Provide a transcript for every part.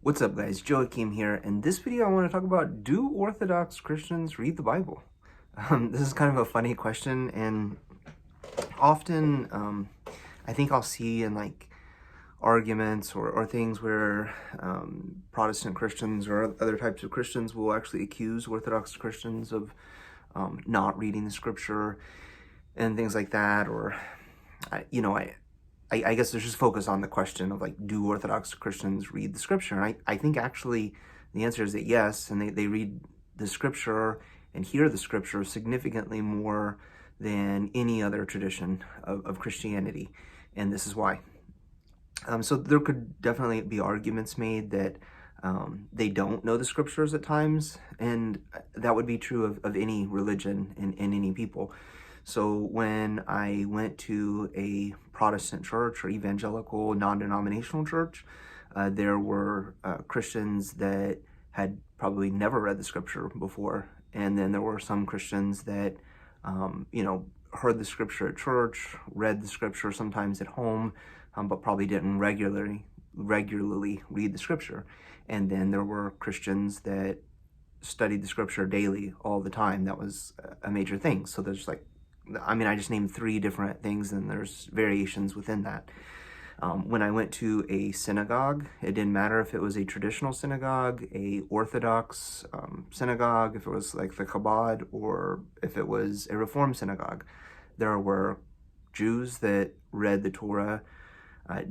What's up, guys? Joachim here. In this video, I want to talk about, do Orthodox Christians read the Bible? This is kind of a funny question, and often I think I'll see in like arguments or things where Protestant Christians or other types of Christians will actually accuse Orthodox Christians of not reading the scripture and things like that, or I guess there's just focus on the question of like, do Orthodox Christians read the scripture? And I think actually the answer is that yes, and they read the scripture and hear the scripture significantly more than any other tradition of Christianity. And this is why. So there could definitely be arguments made that they don't know the scriptures at times, and that would be true of any religion and any people. So when I went to a Protestant church or evangelical non-denominational church, there were Christians that had probably never read the scripture before. And then there were some Christians that, heard the scripture at church, read the scripture sometimes at home, but probably didn't regularly read the scripture. And then there were Christians that studied the scripture daily all the time. That was a major thing. So there's I just named 3 different things, and there's variations within that. When I went to a synagogue, it didn't matter if it was a traditional synagogue, a Orthodox synagogue, if it was like the Chabad, or if it was a Reform synagogue. There were Jews that read the Torah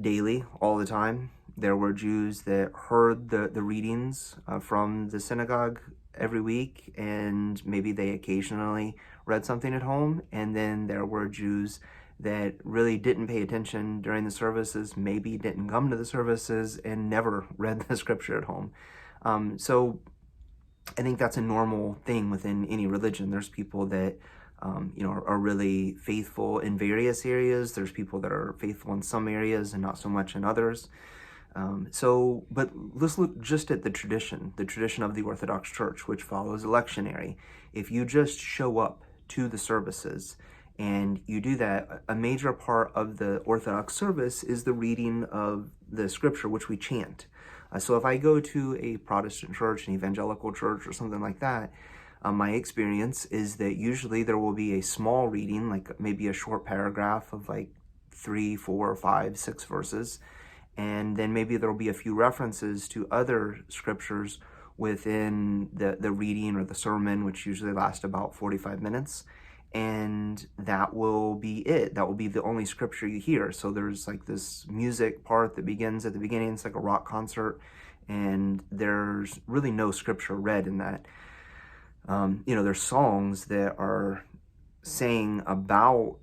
daily, all the time. There were Jews that heard the readings from the synagogue every week, and maybe they occasionally read something at home. And then there were Jews that really didn't pay attention during the services, maybe didn't come to the services, and never read the scripture at home. So I think that's a normal thing within any religion. There's people that are really faithful in various areas. There's people that are faithful in some areas and not so much in others. But let's look just at the tradition of the Orthodox Church, which follows a lectionary. If you just show up to the services and you do that, a major part of the Orthodox service is the reading of the scripture, which we chant. So if I go to a Protestant church, an evangelical church, or something like that, my experience is that usually there will be a small reading, like maybe a short paragraph of like 3, 4, 5, 6 verses. And then maybe there'll be a few references to other scriptures within the reading or the sermon, which usually lasts about 45 minutes. And that will be it. That will be the only scripture you hear. So there's like this music part that begins at the beginning. It's like a rock concert. And there's really no scripture read in that. There's songs that are saying about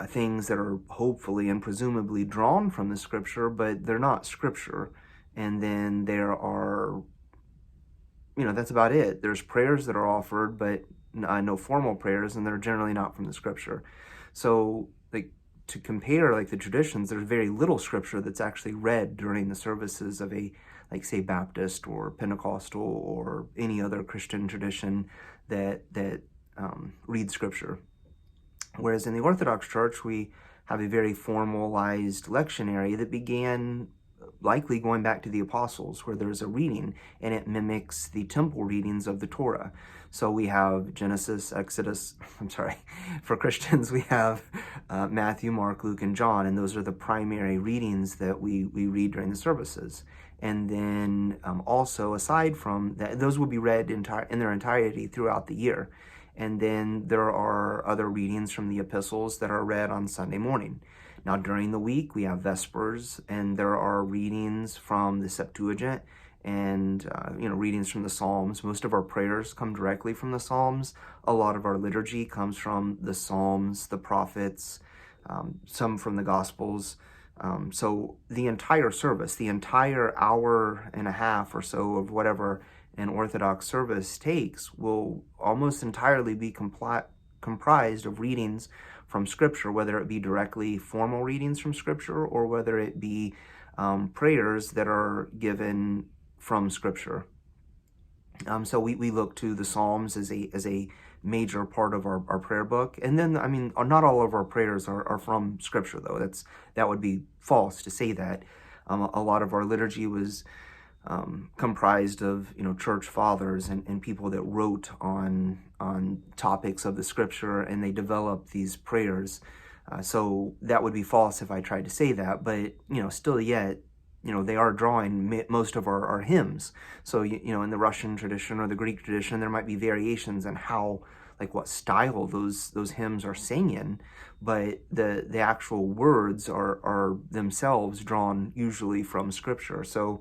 things that are hopefully and presumably drawn from the scripture, but they're not scripture. And then there are, that's about it. There's prayers that are offered, but no formal prayers, and they're generally not from the scripture. So to compare the traditions, there's very little scripture that's actually read during the services of a, say, Baptist or Pentecostal or any other Christian tradition that reads scripture. Whereas in the Orthodox Church, we have a very formalized lectionary that began likely going back to the apostles, where there's a reading, and it mimics the temple readings of the Torah. So we have Genesis, Exodus, for Christians, we have Matthew, Mark, Luke, and John, and those are the primary readings that we read during the services. And then also, aside from that, those will be read in their entirety throughout the year. And then there are other readings from the epistles that are read on Sunday morning. Now, during the week, we have Vespers, and there are readings from the Septuagint and, readings from the Psalms. Most of our prayers come directly from the Psalms. A lot of our liturgy comes from the Psalms, the prophets, some from the Gospels. So the entire service, the entire hour and a half or so of whatever an Orthodox service takes, will almost entirely be comprised of readings from Scripture, whether it be directly formal readings from Scripture or whether it be prayers that are given from Scripture. So we look to the Psalms as a major part of our prayer book. And then, not all of our prayers are from Scripture, though. That would be false to say that. A lot of our liturgy was comprised of, church fathers and people that wrote on topics of the scripture, and they developed these prayers. So that would be false if I tried to say that, but, still yet, they are drawing most of our hymns. So, in the Russian tradition or the Greek tradition, there might be variations in how, like what style those hymns are sang in, but the actual words are themselves drawn usually from scripture. So,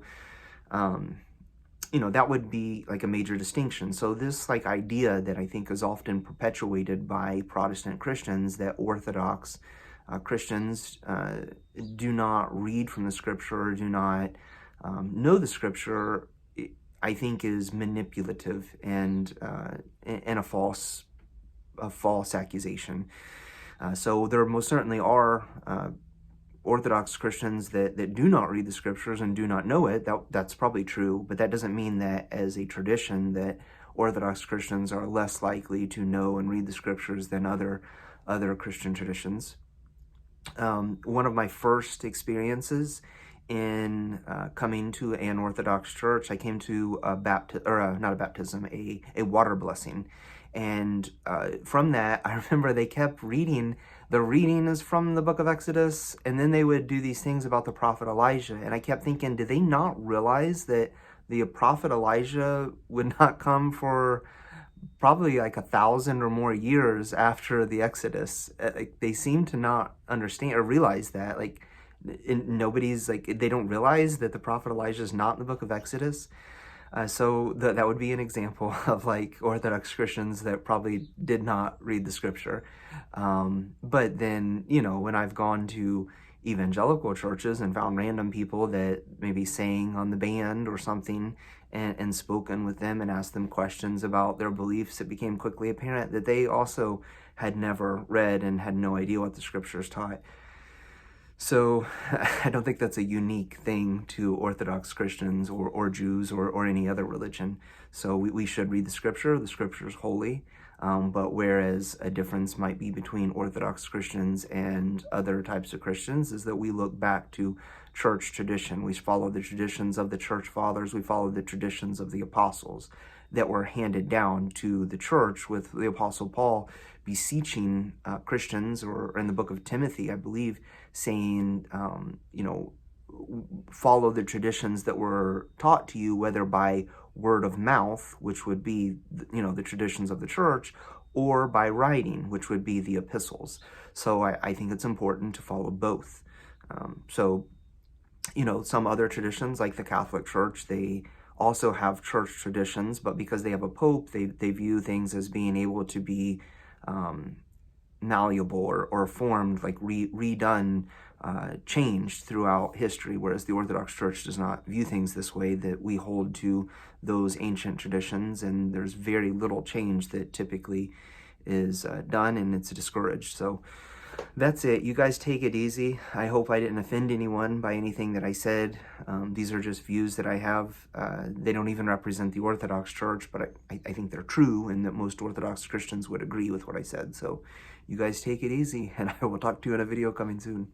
that would be like a major distinction. So this like idea that I think is often perpetuated by Protestant Christians, that Orthodox Christians do not read from the scripture or do not know the scripture, I think is manipulative and a false accusation. So there most certainly are Orthodox Christians that do not read the scriptures and do not know it. That's probably true, but that doesn't mean that as a tradition that Orthodox Christians are less likely to know and read the scriptures than other Christian traditions. One of my first experiences in coming to an Orthodox church, I came to a water blessing. And from that, I remember they kept reading. The reading is from the book of Exodus, and then they would do these things about the prophet Elijah. And I kept thinking, did they not realize that the prophet Elijah would not come for probably like 1,000 or more years after the Exodus? Like, they seem to not understand or realize that. Like, nobody's like, they don't realize that the prophet Elijah is not in the book of Exodus. So that would be an example of like Orthodox Christians that probably did not read the scripture. But then, when I've gone to evangelical churches and found random people that maybe sang on the band or something and spoken with them and asked them questions about their beliefs, it became quickly apparent that they also had never read and had no idea what the scriptures taught. So I don't think that's a unique thing to Orthodox Christians or Jews or any other religion. So we should read the scripture is holy. But whereas a difference might be between Orthodox Christians and other types of Christians is that we look back to church tradition. We follow the traditions of the church fathers. We follow the traditions of the apostles that were handed down to the church, with the Apostle Paul beseeching Christians, or in the book of Timothy, I believe, saying, follow the traditions that were taught to you, whether by word of mouth, which would be, the traditions of the church, or by writing, which would be the epistles. So I think it's important to follow both. Some other traditions, like the Catholic Church, they also have church traditions, but because they have a pope, they view things as being able to be malleable or formed, like redone, changed throughout history, whereas the Orthodox Church does not view things this way, that we hold to those ancient traditions, and there's very little change that typically is done, and it's discouraged. So that's it. You guys take it easy. I hope I didn't offend anyone by anything that I said. These are just views that I have. They don't even represent the Orthodox Church, but I think they're true, and that most Orthodox Christians would agree with what I said. So you guys take it easy, and I will talk to you in a video coming soon.